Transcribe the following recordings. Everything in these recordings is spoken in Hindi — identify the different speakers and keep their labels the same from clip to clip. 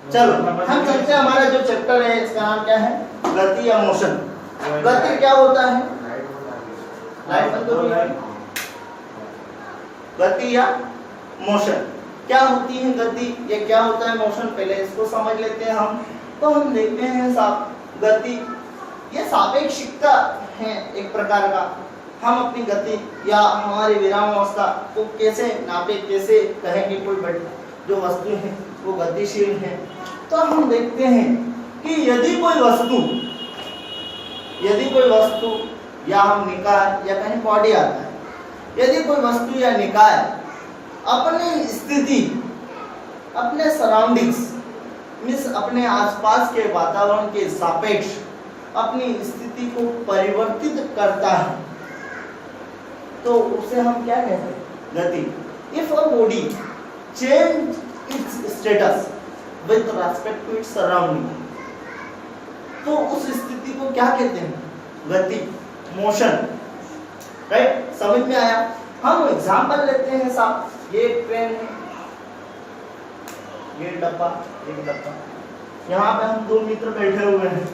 Speaker 1: चलो हम चलते हैं, हमारा जो चैप्टर है इसका नाम क्या है, गति या मोशन। गति क्या होता है, लाइट बंद करो। गति या मोशन क्या होती है, गति ये क्या होता है, मोशन, पहले इसको समझ लेते हैं हम। तो हम देखते हैं गति ये सापेक्षिकता है एक प्रकार का। हम अपनी गति या हमारी विराम अवस्था को कैसे नापे, कैसे कहेंगे कोई जो वस्तु है वो गतिशील है। तो हम देखते हैं कि यदि कोई वस्तु या हम निकाय या कहीं बॉडी आता है, यदि कोई वस्तु या निकाय अपनी स्थिति, अपने सराउंडिंग्स मीन्स अपने आसपास के वातावरण के सापेक्ष अपनी स्थिति को परिवर्तित करता है, तो उसे हम क्या कहते हैं, गति। If a body change its status with respect to its surrounding, तो उस स्थिति को क्या कहते हैं, गति, मोशन। राइट, समझ में आया। हम एग्जांपल लेते हैं साहब, ये एक ट्रेन है, ये डब्बा, एक डब्बा, यहाँ पे हम दो मित्र बैठे हुए हैं,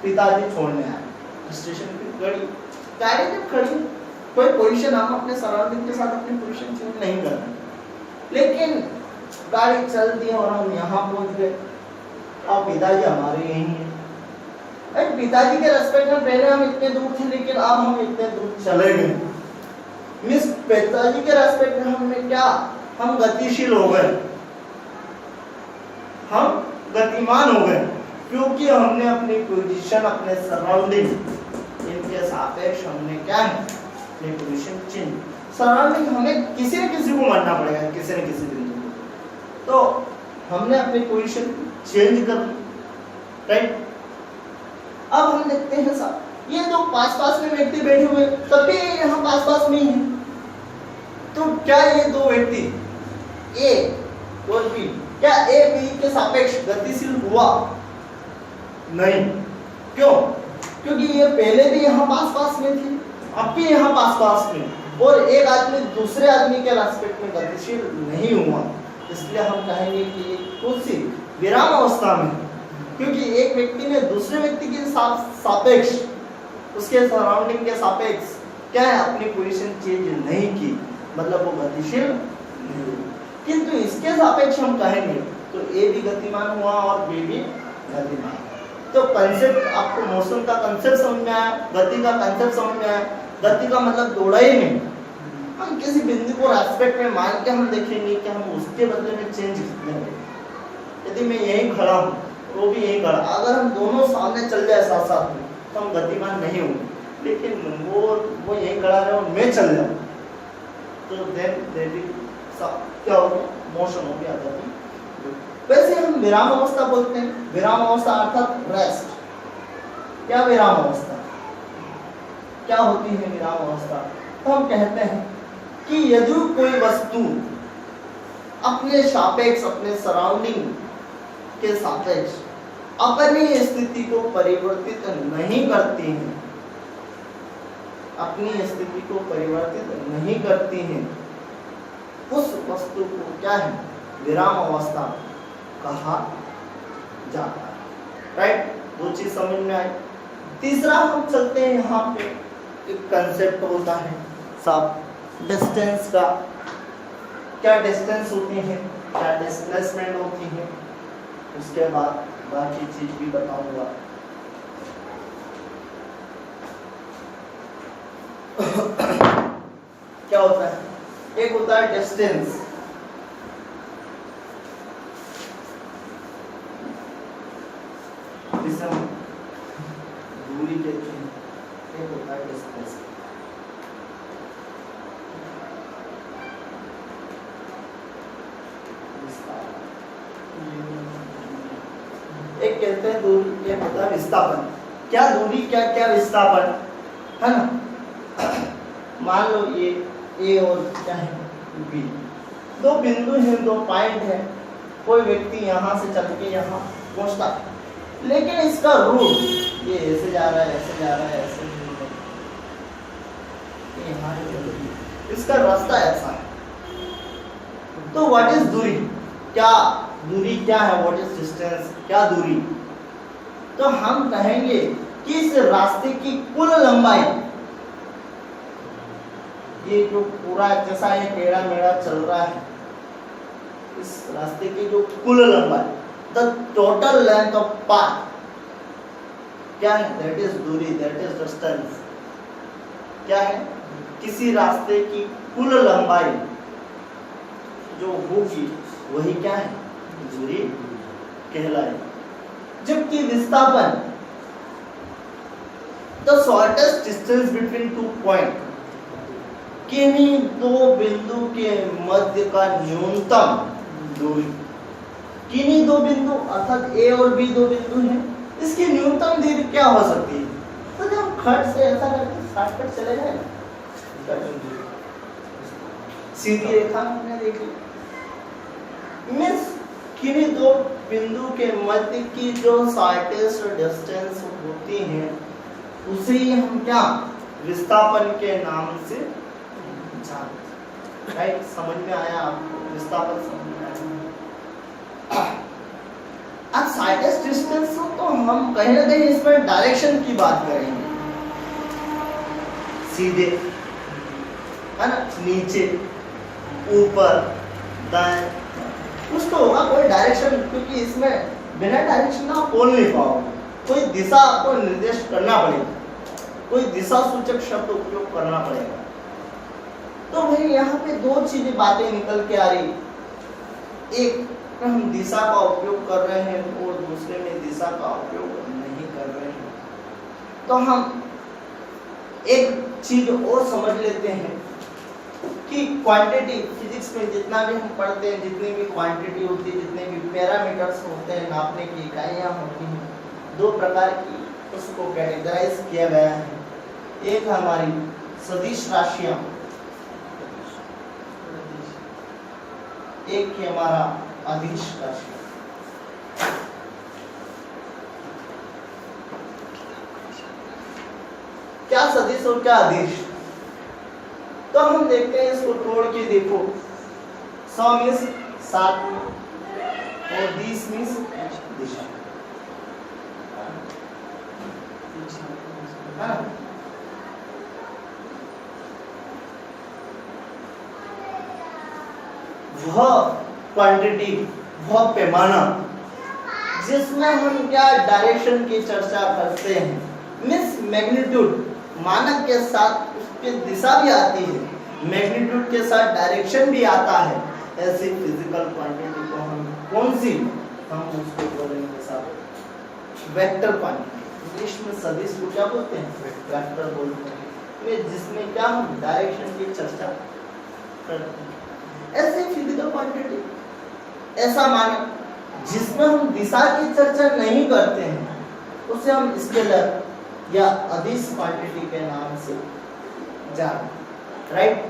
Speaker 1: पिताजी छोड़ने आए स्टेशन पे, गाड़ी जब खड़ी, कोई पोजीशन, हम अपने सराउंडिंग के साथ अपनी पोजीशन चेंज नहीं कर रहे, लेकिन गाड़ी चल दी और हम यहाँ पहुंच गए, और पिताजी हमारे यहीं हैं। पिताजी के रेस्पेक्ट में पहले हम इतने दूर थे, लेकिन अब हम इतने दूर चले गए। मिस पिताजी के रेस्पेक्ट में हमने क्या, हम गतिशील हो गए, हम गतिमान हो गए, क्योंकि हमने अपनी पोजीशन, अपने सराउंडिंग इनके सापेक्ष हमने क्या है, अपनी पोजीशन चेंज। सराउंडिंग हमें किसी न किसी को मानना पड़ेगा, किसी न किसी बिंदु को, तो हमने अपनी पोजीशन चेंज कर ली। राइट, अब हम देखते हैं साहब, ये दो पास में व्यक्ति बैठे हुए, तभी यहाँ पास में ही है, तो क्या ये दो व्यक्ति ए और बी, क्या ए बी के सापेक्ष गतिशील हुआ? नहीं। क्यों? क्योंकि ये पहले भी यहाँ पास में थी, अब भी यहाँ पास में, और एक आदमी दूसरे आदमी के रेस्पेक्ट में गतिशील नहीं हुआ। इसलिए हम कहेंगे कि कुछ विराम अवस्था में, क्योंकि एक व्यक्ति ने दूसरे व्यक्ति के सापेक्ष, उसके सराउंडिंग के सापेक्ष क्या है, अपनी पोजीशन चेंज नहीं की, मतलब वो गतिशील नहीं हुई। किंतु इसके सापेक्ष हम कहेंगे तो ए भी गतिमान हुआ और बी भी गतिमान। तो कंसेप्ट आपको, मोशन का कंसेप्ट समझ में आया, गति का कंसेप्ट समझ में आया। गति का मतलब दौड़ाई नहीं, हम किसी बिंदु को रेस्पेक्ट में मान के हम देखेंगे कि हम उसके बदले में चेंज करेंगे। यदि मैं यहीं खड़ा हूँ, वो भी यहीं खड़ा, अगर हम दोनों सामने चल जाए साथ में, तो हम गतिमान नहीं होंगे। लेकिन वो यहीं खड़ा है और मैं चल जाऊँ, तो देन क्या होगा, मोशन हो गया गति। वैसे हम विराम अवस्था बोलते हैं। विराम अवस्था अर्थात रेस्ट। क्या विराम अवस्था, क्या होती है विराम अवस्था? तो हम कहते हैं कि यदि कोई वस्तु अपने सापेक्ष, अपने सराउंडिंग के सापेक्ष अपनी स्थिति को परिवर्तित नहीं करती है, अपनी स्थिति को परिवर्तित नहीं करती है, उस वस्तु को क्या है, विराम अवस्था कहा जाता है। राइट, दो चीज समझ में आई। तीसरा हम चलते हैं, यहाँ पे एक कंसेप्ट होता है साहब डिस्टेंस का। क्या डिस्टेंस होती है, क्या डिस्प्लेसमेंट होती है, उसके बाद बाकी चीज भी बताऊंगा। क्या होता है, एक होता है डिस्टेंस, जिसे हम दूरी कहते हैं, एक होता है डिस्टेंस। एक कहते हैं दूरी, एक होता है विस्थापन। क्या दूरी, क्या क्या विस्थापन, है ना। मान लो ये ए और क्या है बी, दो बिंदु हैं, दो पॉइंट है, कोई व्यक्ति यहाँ से चल के यहाँ पहुँचता है, लेकिन इसका रूट ये ऐसे जा रहा है, ऐसे जा रहा है, ऐसे यहाँ, इसका रास्ता ऐसा है। तो व्हाट इज दूरी, क्या दूरी क्या है, व्हाट इज डिस्टेंस, क्या दूरी। तो हम कहेंगे कि इस रास्ते की कुल लंबाई, ये जो पूरा जैसा ये टेढ़ा मेढ़ा चल रहा है, इस रास्ते की जो कुल लंबाई, the total length of path क्या है, दैट इज दूरी, दैट इज डिस्टेंस। क्या है, किसी रास्ते की कुल लंबाई जो होगी वही क्या है, दूरी कहलाए। जबकि विस्थापन, the shortest distance between two point, किन्हीं दो बिंदु के मध्य का न्यूनतम दूरी, किन्हीं दो बिंदु अर्थात ए और बी दो बिंदु हैं, इसकी न्यूनतम दूरी क्या हो सकती है। तो जब खट से ऐसा करके शॉर्टकट चले जाए, सीधी रेखा हमने देखी, मींस किन्हीं दो बिंदु के मध्य की जो शॉर्टेस्ट डिस्टेंस होती है उसे ही हम क्या विस्थापन के नाम से जानते। राइट, समझ में आया आपको, विस्थापन समझ में आया। अब शॉर्टेस्ट डिस्टेंस तो हम कहीं ना कहीं इसमें डायरेक्शन की बात करेंगे, सीधे है ना, नीचे, ऊपर, दाएं, कुछ तो होगा, कोई डायरेक्शन, क्योंकि इसमें बिना डायरेक्शन ना आप बोल नहीं पाओगे, कोई दिशा आपको निर्देश करना पड़ेगा, कोई दिशा सूचक शब्द उपयोग करना पड़ेगा। तो भाई यहाँ पे दो चीजें बातें निकल के आ रही, एक में हम दिशा का उपयोग कर रहे हैं और दूसरे में दिशा का उपयोग नहीं कर रहे हैं। तो हम एक चीज और समझ लेते हैं कि क्वांटिटी, फिजिक्स में जितना भी हम पढ़ते हैं, जितनी भी क्वांटिटी होती है, जितने भी पैरामीटर्स होते हैं, नापने की इकाइयाँ होती हैं, दो प्रकार की उसको कैटेगराइज किया गया है। एक हमारी सदिश राशियां, एक है हमारा अदिश राशि। क्या सदिश और क्या अदिश, तो हम देखते हैं, इसको तोड़ के देखो, 100 मीन्स 7 और 20 मीन्स दिशा, है ना। वह क्वांटिटी, वह पैमाना जिसमें हम क्या डायरेक्शन की चर्चा करते हैं, मीन्स मैग्नीट्यूड, मानक के साथ उसकी दिशा भी आती है, मैग्नीट्यूड के साथ डायरेक्शन भी आता है। ऐसी फिजिकल क्वांटिटी को हम कौन सी, हम उसको बोलेंगे साहब वेक्टर क्वांटिटी। इंग्लिश में सदिश को क्या बोलते हैं, वेक्टर बोलते हैं, जिसमें क्या हम डायरेक्शन की चर्चा करते हैं। ऐसे फिजिकल क्वांटिटी, ऐसा मानक जिसमें हम दिशा की चर्चा नहीं करते हैं, उसे हम स्केलर या अदिश क्वांटिटी के नाम से जानते। राइट,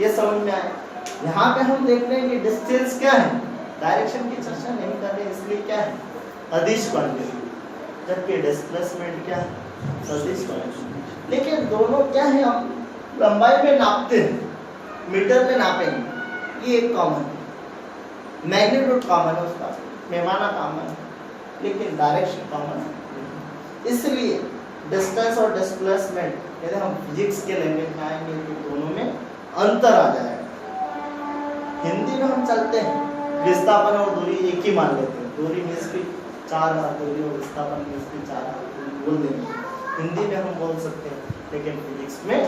Speaker 1: ये समझ में आया। यहाँ पे हम देख रहे हैं कि डिस्टेंस क्या है, डायरेक्शन की चर्चा नहीं कर रहे, इसलिए क्या है अदिश क्वांटिटी, जबकि डिस्प्लेसमेंट क्या है सदिश क्वांटिटी। लेकिन दोनों क्या है, हम लंबाई में नापते हैं, मीटर में नापेंगे, ये एक कॉमन, मैग्नीट्यूड कॉमन है, उसका पैमाना कॉमन है, लेकिन डायरेक्शन कॉमन है। इसलिए डिस्टेंस और डिस्प्लेसमेंट यदि हम फिजिक्स के लैंग्वेज में आएंगे तो दोनों में अंतर आ जाएगा। हिंदी में हम चलते हैं, विस्थापन और दूरी एक ही मान लेते हैं, दूरी मीन्स की 4 हाथ दूरी और विस्थापन मीन्स की 4 हाथ दूरी बोल देंगे, हिंदी में हम बोल सकते हैं, लेकिन फिजिक्स में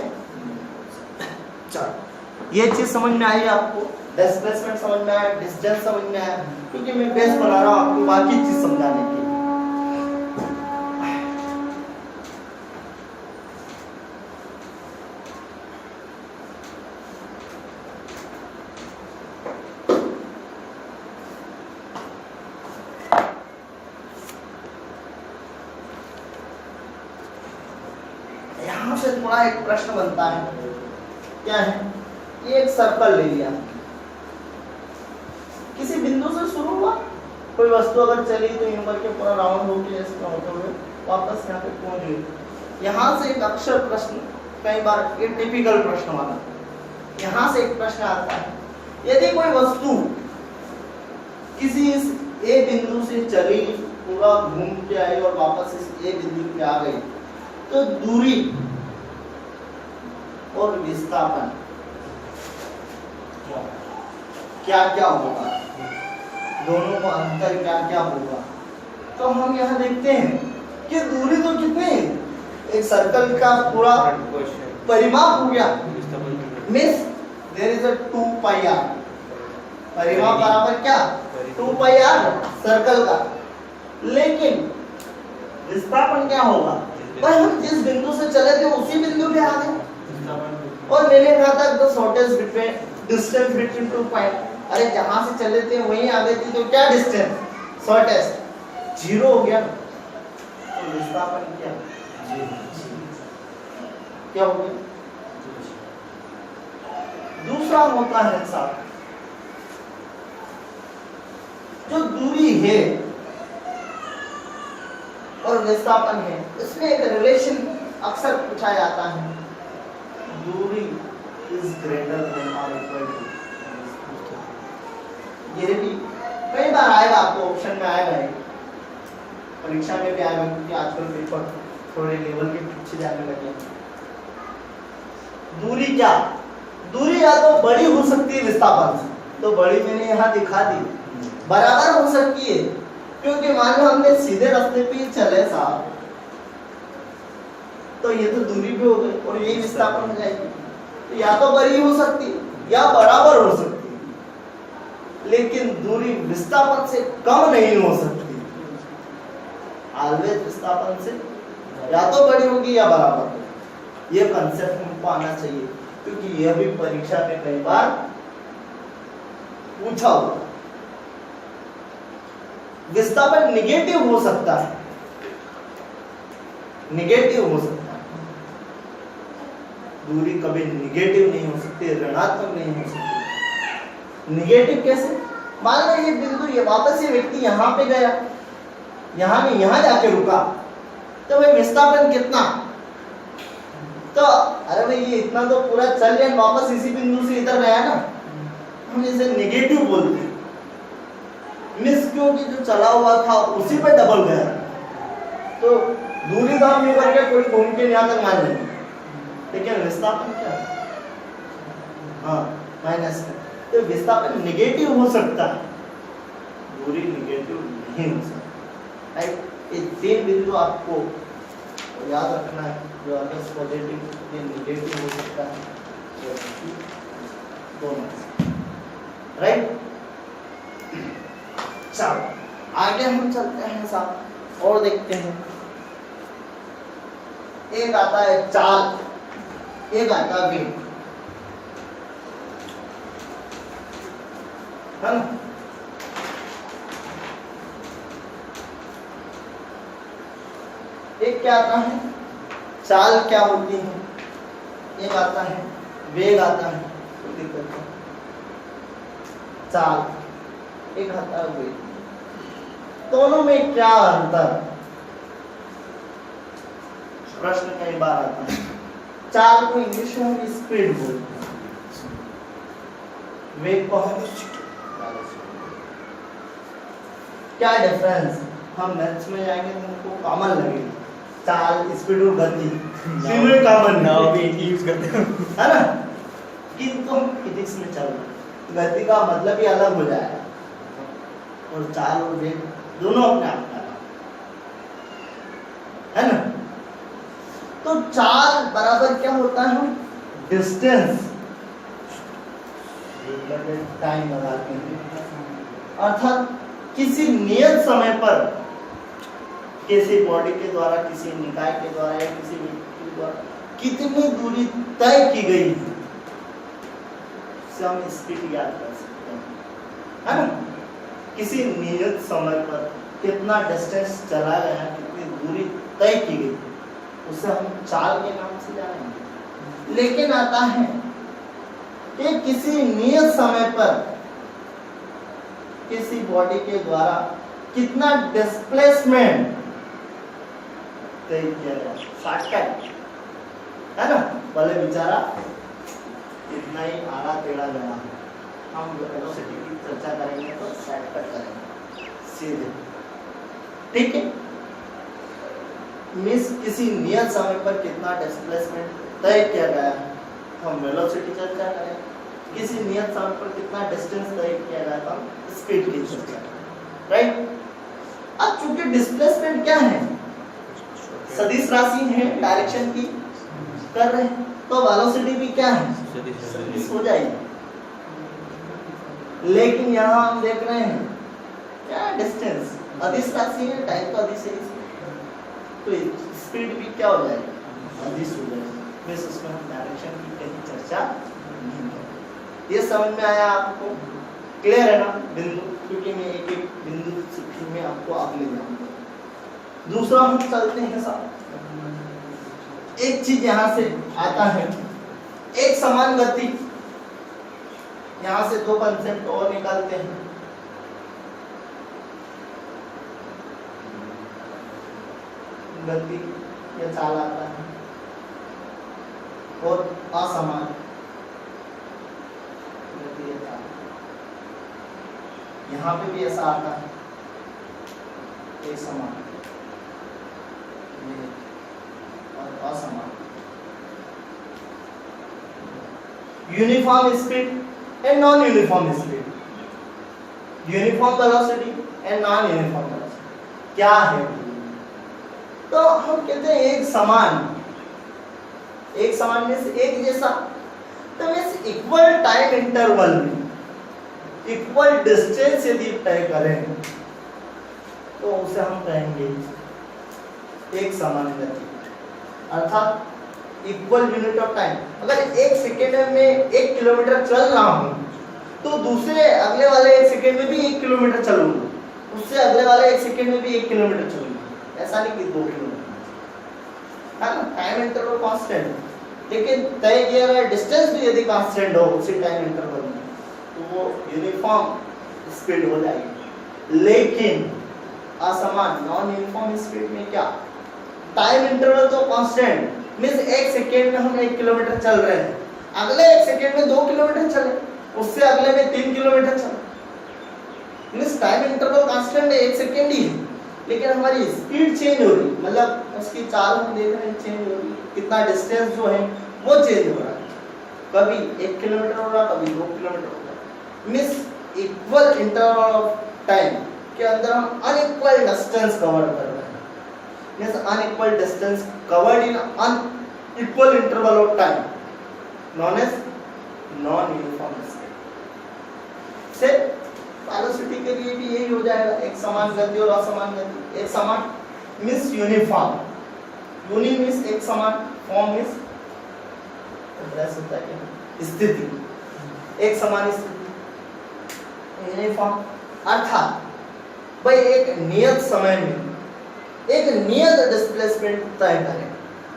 Speaker 1: ये चीज समझ में आई आपको, डिस्प्लेसमेंट समझ में आया, डिस्टेंस समझ में आया, क्योंकि मैं बेस बना रहा हूँ आपको बाकी चीज समझाने की। यहाँ से थोड़ा एक प्रश्न बनता है, क्या है, ये एक सर्कल ले लिया, किसी बिंदु से शुरू हुआ, कोई वस्तु अगर चली तो यूं करके पूरा राउंड होके इसमें होते हुए वापस यहाँ पे पहुंच गई। यहाँ से एक अक्षर प्रश्न, कई बार ये टिपिकल प्रश्न वाला, यहाँ से एक प्रश्न आता है, यदि कोई वस्तु किसी इस ए बिंदु से चली, पूरा घूम के आई और वापस इस ए बिंदु पे आ गई, तो दूरी और विस्थापन क्या क्या होगा, दोनों का अंतर क्या क्या होगा। तो हम यहाँ देखते हैं कि दूरी तो कितनी है, एक सर्कल का पूरा परिमाप हो गया, means there is a 2 pi r, परिमाप बराबर क्या 2 पाई r सर्कल का। लेकिन विस्थापन क्या होगा, भाई हम जिस बिंदु से चले थे उसी बिंदु पे आ गए, और मैंने कहा था the shortest between distance between 2 point, अरे जहां से चले थे वहीं आ गए थे, तो क्या डिस्टेंस शॉर्टेस्ट 0 हो गया, तो विस्थापन क्या क्या हो गया। दूसरा होता है साहब, जो दूरी है और विस्थापन है, इसमें एक रिलेशन अक्सर पूछा जाता है, दूरी इज ग्रेटर देन और इक्वल टू, ये भी कई बार आएगा, आपको ऑप्शन में आएगा, परीक्षा में भी आएगा, क्योंकि आजकल पेपर थोड़े लेवल के पीछे जाने लगे। दूरी क्या, दूरी या तो बड़ी हो सकती है विस्थापन से, तो बड़ी मैंने यहाँ दिखा दी, बराबर हो सकती है, क्योंकि मान लो हमने सीधे रास्ते पे चले साहब, तो ये तो दूरी भी हो गई और ये विस्थापन हो जाएगी, तो या तो बड़ी हो सकती है या बराबर हो सकती है, लेकिन दूरी विस्थापन से कम नहीं हो सकती, ऑलवेज विस्थापन से या तो बड़ी होगी या बराबर होगी। ये कंसेप्ट हमको आना चाहिए, क्योंकि यह भी परीक्षा में कई बार पूछा होगा। विस्थापन निगेटिव हो सकता है, निगेटिव हो सकता है, दूरी कभी निगेटिव नहीं हो सकती, ऋणात्मक नहीं हो सकती। निगेटिव कैसे, मान लो ये बिंदु, ये वापस ये व्यक्ति यहाँ पे गया, यहाँ नहीं यहाँ जाके रुका, तो भाई विस्थापन कितना, तो अरे भाई ये इतना तो पूरा चल गया, वापस इसी बिंदु से इधर गया ना, हम इसे नेगेटिव बोलते हैं। मिस क्योंकि जो चला हुआ था उसी पे डबल गया, तो दूरी दाम में करके कोई घूम के यहाँ तक मान लेंगे, लेकिन विस्थापन क्या है, हाँ माइनस है, तो विस्थापन नेगेटिव हो सकता है, दूरी नेगेटिव नहीं हो सकता। राइट, ये 3 बिंदु आपको याद रखना है, जो अगर पॉजिटिव या नेगेटिव हो सकता है, दोनों। राइट, चलो आगे हम चलते हैं साहब और देखते हैं। एक आता है चाल, एक आता है वेग, है ना। एक क्या आता है, चाल क्या होती है, एक आता है वेग आता है, चाल एक आता है वेग, दोनों में क्या अंतर, प्रश्न कई बार आता है। चाल को इंग्लिश में हम स्पीड बोलते हैं, वेग को हम क्या डिफरेंस, हम मैथ्स में जाएंगे तो हमको कॉमन लगेगा, चाल स्पीड और गति तीनों कॉमन नाउ भी यूज करते हैं, है ना, किंतु हम फिजिक्स में चल रहे हैं, गति का मतलब ही अलग हो जाएगा, और चाल और वेग दोनों अपने आप में है ना। तो चाल बराबर क्या होता है, डिस्टेंस टाइम लगाते हैं, अर्थात किसी नियत समय पर किसी बॉडी के द्वारा, किसी निकाय के द्वारा या किसी व्यक्ति के द्वारा कितनी दूरी तय की गई है, हम स्पीड याद कर सकते हैं, है ना। किसी नियत समय पर कितना डिस्टेंस चला गया, कितनी दूरी तय की गई, उसे हम चाल के नाम से जानेंगे। लेकिन आता है कि किसी नियत समय पर किसी बॉडी के द्वारा कितना डिस्प्लेसमेंट तय किया गया, शॉर्टकट, है ना, भले बेचारा इतना ही आड़ा टेढ़ा गया, हम वेलोसिटी की चर्चा करेंगे तो सेट पर करेंगे सीधे, ठीक है। मिस किसी नियत समय पर कितना डिस्प्लेसमेंट तय किया गया है, हम वेलोसिटी चर्चा करें। किसी नियत समय पर कितना डिस्टेंस तय किया गया है, हम स्पीड की चर्चा करें, राइट। अब चूंकि डिस्प्लेसमेंट क्या है, सदिश राशि है, डायरेक्शन की कर रहे हैं, तो वेलोसिटी भी क्या है, सदिश हो जाएगी। लेकिन यहाँ हम देख रहे हैं क्या, डिस्टेंस अदिश राशि है, टाइम तो अदिश है, तो स्पीड भी क्या हो जाएगी, अदिश हो जाएगी। बस उसमें हम डायरेक्शन की कहीं चर्चा नहीं करेंगे। ये समझ में आया आपको, क्लियर है ना बिंदु, क्योंकि मैं एक एक बिंदु से में आपको आगे ले जाऊंगा। दूसरा हम चलते हैं साहब, एक चीज यहाँ से आता है, एक समान गति, यहाँ से दो कंसेप्ट और निकालते हैं। गति या चाल आता है और असमान गति या चाल, यहाँ पे भी ऐसा आता है, एक समान और असमान। Uniform speed and non-uniform speed, uniform velocity and non-uniform velocity क्या है? तो हम कहते हैं एक समान में से एक जैसा, तो मीन्स इक्वल टाइम इंटरवल में इक्वल डिस्टेंस यदि तय करें तो उसे हम कहेंगे एक समान गति, अर्थात इक्वल यूनिट ऑफ टाइम। अगर एक सेकेंड में 1 किलोमीटर चल रहा हूं तो दूसरे अगले वाले 1 सेकेंड में भी 1 किलोमीटर चलूंगा, उससे अगले वाले 1 सेकेंड में भी 1 किलोमीटर चलूंगा, ऐसा नहीं कि 2 किलोमीटर, है ना। टाइम इंटरवल कांस्टेंट, लेकिन तय किया गया डिस्टेंस भी यदि कांस्टेंट हो उसी टाइम इंटरवल में तो वो यूनिफॉर्म स्पीड हो जाएगी। लेकिन असमान नॉन यूनिफॉर्म स्पीड में क्या, टाइम इंटरवल तो कांस्टेंट, मींस 1 सेकेंड में हम 1 किलोमीटर चल रहे हैं, अगले 1 सेकेंड में 2 किलोमीटर चले, उससे अगले में 3 किलोमीटर चले, मींस टाइम इंटरवल कांस्टेंट है, 1 सेकेंड ही है, लेकिन हमारी स्पीड चेंज हो रही, मतलब उसकी चाल हम देख रहे हैं चेंज हो रही, कितना डिस्टेंस जो है वो चेंज हो रहा है, कभी 1 किलोमीटर हो रहा, कभी 2 किलोमीटर हो रहा, means equal interval of time के अंदर हम अनइक्वल डिस्टेंस कवर कर रहे हैं, means unequal distance covered in unequal interval of time known as non uniform speed. से वेलोसिटी के लिए भी यही हो जाएगा, एक समान गति और असमान गति। एक समान मींस यूनिफॉर्म, यूनि मींस एक समान, फॉर्म मींस स्थिति, एक समान स्थिति, यूनिफॉर्म अर्थात भाई एक नियत समय में एक नियत डिस्प्लेसमेंट तय करें।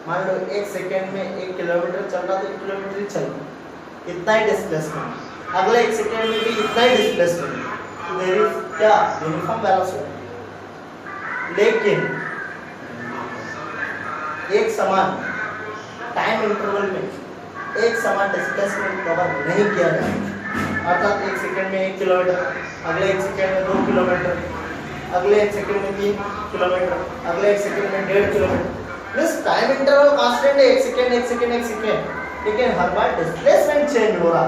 Speaker 1: मान लो 1 सेकेंड में 1 किलोमीटर चल रहा तो 1 किलोमीटर ही चलना, इतना ही डिस्प्लेसमेंट, अगले 1 सेकेंड में भी इतना ही डिस्प्लेसमेंट, तो देयर इज क्या, यूनिफॉर्म वेलोसिटी। लेकिन एक समान टाइम इंटरवल में एक समान डिस्प्लेसमेंट कवर नहीं किया जाएगा, अर्थात 1 सेकेंड में 1 किलोमीटर, अगले 1 सेकेंड में 2 किलोमीटर, अगले 1 सेकेंड में 3 किलोमीटर, अगले 1 सेकेंड में 1.5 kilometre, means time interval constant है, 1 सेकेंड 1 सेकेंड 1 सेकेंड, लेकिन हर बार डिस्प्लेसमेंट चेंज हो रहा,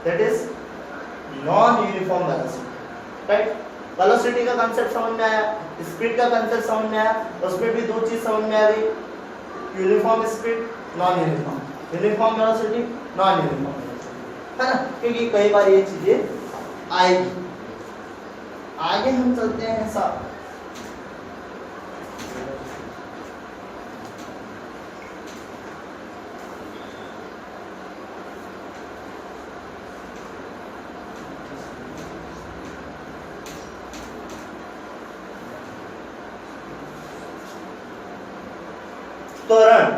Speaker 1: that is non uniform velocity, right. Velocity का कांसेप्ट समझ में आया, स्पीड का कांसेप्ट समझ में आया, उसमें भी 2 चीज समझ में आ गई, uniform speed, non uniform, uniform velocity, non uniform velocity, है ना, क्योंकि कई बार ये चीजें आएगी। आगे हम चलते हैं साहब, त्वरण,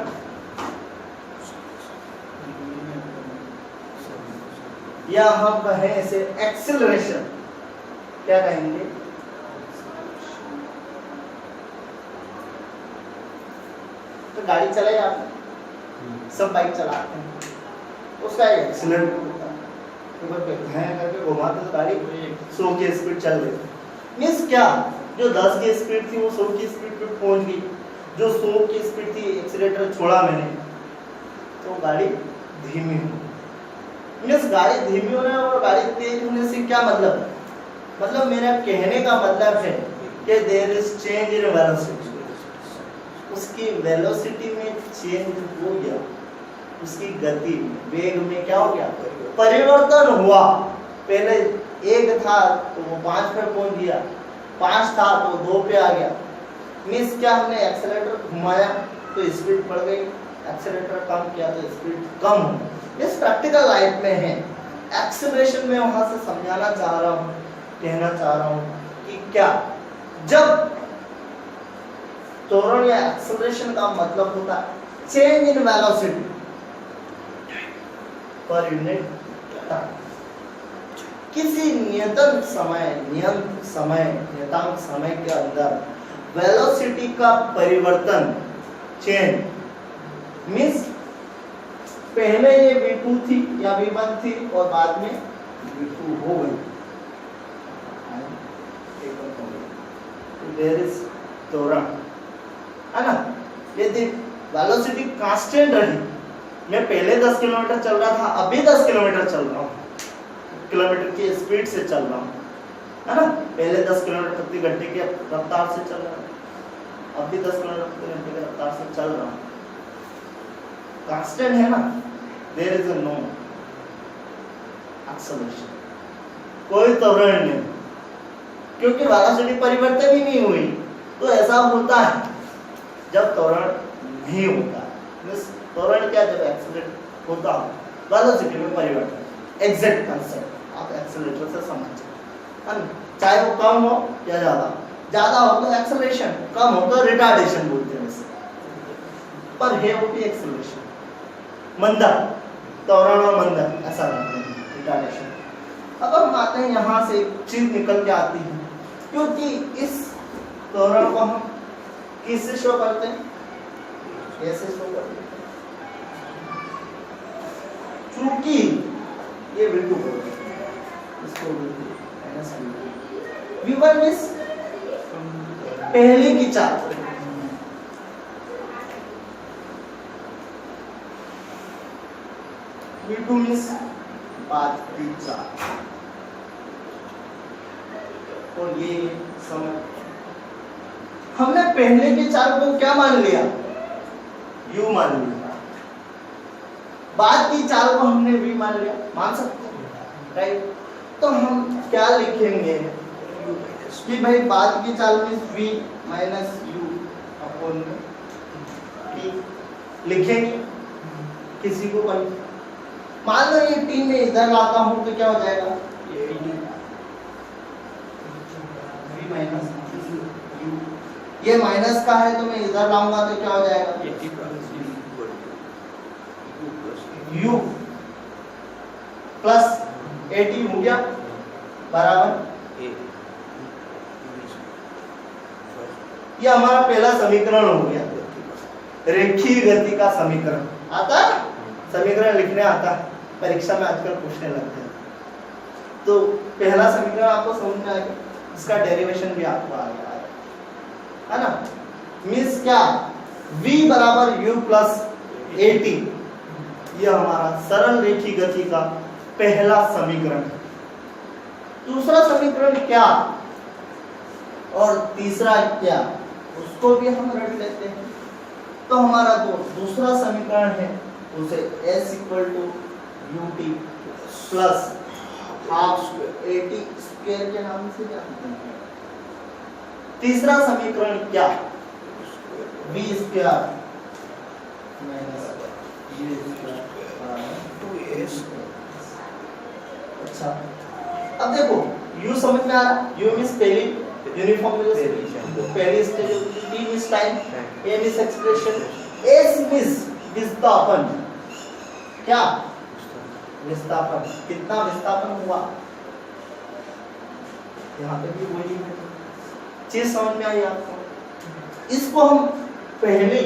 Speaker 1: या हम कहें इसे एक्सेलरेशन, क्या कहेंगे, तो गाड़ी चलाए आप, सब बाइक चलाते हैं, उसका एक्सीलरेटर होता है, ऊपर पे घाया करके घुमाते तो गाड़ी 100 की स्पीड चल रही। मींस क्या, जो 10 की स्पीड थी वो 100 की स्पीड पे पहुंच गई। जो 100 की स्पीड थी, एक्सीलेटर छोड़ा मैंने तो गाड़ी धीमी हो। मींस गाड़ी धीमी होने और गाड़ी तेज होने से क्या मतलब, मतलब मेरा कहने का मतलब है कि there is change in velocity, उसकी वेलोसिटी में चेंज हो गया, उसकी गति वेग में क्या हो गया, परिवर्तन हुआ। पहले 1 था तो वो 5 पे पहुंच गया, 5 था तो 2 पे आ गया। मींस क्या, हमने एक्सेलेरेटर घुमाया तो स्पीड बढ़ गई, एक्सेलेरेटर कम किया तो स्पीड कम हो। इस प्रैक्टिकल लाइफ में है। एक्सेलरेशन में वहां से समझाना चाह रहा हूं, कहना चाह रहा हूं कि क्या, जब त्वरण या एक्सेलरेशन का मतलब होता है change in velocity per unit time. किसी नियतम समय, नियतांक समय के अंदर वेलोसिटी का परिवर्तन, चेंज, मींस पहले ये v2 थी या v1 थी और बाद में v2 हो गई। देयर इज त्वरण, है ना। यदि वेलोसिटी कांस्टेंट रही, मैं पहले 10 किलोमीटर चल रहा था, अभी 10 किलोमीटर चल रहा हूँ, किलोमीटर की स्पीड से चल रहा हूँ, है ना। पहले 10 किलोमीटर प्रति घंटे की रफ्तार से चल रहा हूँ, अभी 10 किलोमीटर प्रति घंटे की रफ्तार से चल रहा हूँ, कांस्टेंट है ना। देयर इज नो एक्सेलरेशन, कोई त्वरण नहीं, क्योंकि वेलोसिटी परिवर्तन ही नहीं हुई। तो ऐसा होता है जब त्वरण नहीं होता। त्वरण क्या, जब एक्सेलरेट होता हो, वेलोसिटी में परिवर्तन, एग्जैक्ट कांसेप्ट आप एक्सेलरेटर से समझिए। चाहे वो कम हो या ज्यादा हो तो एक्सेलरेशन, कम हो तो रिटार्डेशन बोलते हैं इसे, पर है वो भी एक्सेलरेशन। मंदा, त्वरण और मंदा ऐसा रहते हैं, रिटार्डेशन। अब हम आते हैं, यहाँ से एक चीज निकल के आती है, क्योंकि इस त्वरण को हम किससे शो करते हैं, कैसे शो करते हैं। चूंकि ये v2 इसको v1 मींस पहले की चाल, v2 मींस बाद की चाल। और ये समझ, हमने पहले की चाल को क्या मान लिया, u मान लिया, बाद की चाल को हमने v मान लिया, मान सकते हैं, राइट। तो हम क्या लिखेंगे कि भाई बाद की चाल में v minus u upon t लिखेंगे, किसी को बन। मान लो ये t में इधर लाता हूं तो क्या हो जाएगा, v माइनस u, ये माइनस का है तो मैं इधर लाऊंगा तो क्या हो जाएगा, u प्लस 80 हो गया बराबर। ये हमारा पहला समीकरण हो गया, रेखीय गति का समीकरण। आता है समीकरण लिखने, आता है, परीक्षा में आजकल पूछने लगते हैं। तो पहला समीकरण आपको समझ में आ गया, इसका डेरिवेशन भी आपको आ गया है ना। मींस क्या, v बराबर u प्लस 80, यह हमारा सरल रेखीय गति का पहला समीकरण है। दूसरा समीकरण क्या और तीसरा क्या, उसको भी हम रख लेते हैं। तो हमारा जो दूसरा समीकरण है उसे s equal to ut plus half 80 square के नाम से जानते हैं। तीसरा समीकरण क्या, v square minus u square. अच्छा, अब देखो u समझ में आ रहा, u मींस पहली यूनिफॉर्म पहली stage, t means time, a means expression, s means विस्थापन। क्या विस्थापन, कितना विस्थापन हुआ, यहाँ पे भी वही है। चीज समझ में आई आपको। इसको हम पहली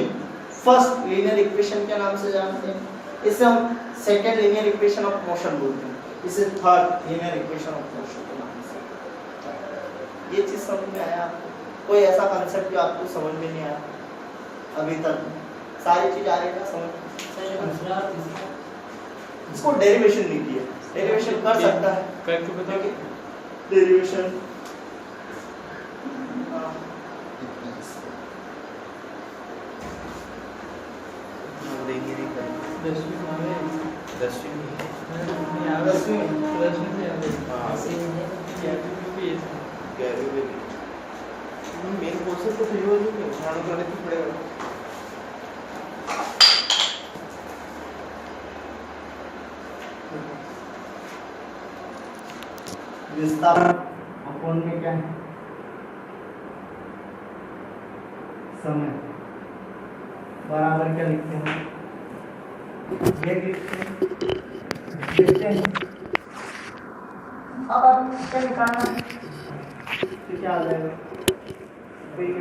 Speaker 1: फर्स्ट लीनियर इक्वेशन के नाम से जानते हैं, इसे हम second linear equation of motion बोलते हैं। इसे third linear equation of motion के नाम से। ये चीज समझ में आया आपको? कोई ऐसा कांसेप्ट जो आपको समझ में नहीं आया अभी तक? सारी चीज आ रही है समझ? इसको डेरिवेशन नहीं किया, डेरिवेशन कर सकता है,
Speaker 2: करके बता के
Speaker 1: डेरिवेशन
Speaker 2: मेन कॉन्सेप्ट तो सही हो जाएगा, ध्यान करने की पड़ेगा।
Speaker 1: विस्तार अपोन में क्या है? समय बराबर क्या लिखते हैं? वेग लिखते हैं। अब आप क्या निकालना है? तो क्या आ जाएगा? वेग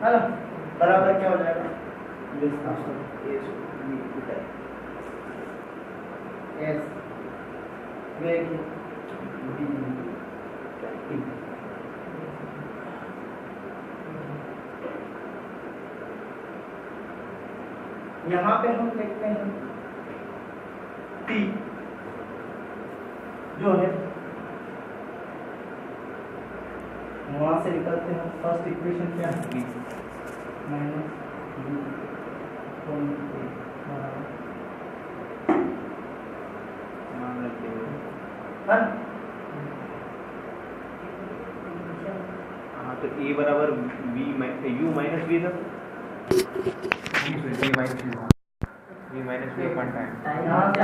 Speaker 1: हेलो बराबर क्या हो जाएगा? विस्तार एस वेग यहाँ पे हम लिखते हैं T जो है वहां से निकलते हैं। फर्स्ट इक्वेशन क्या है? माइनस
Speaker 2: तो ए बराबर वी यू माइनस वी था, V minus V upon time.
Speaker 1: यहाँ से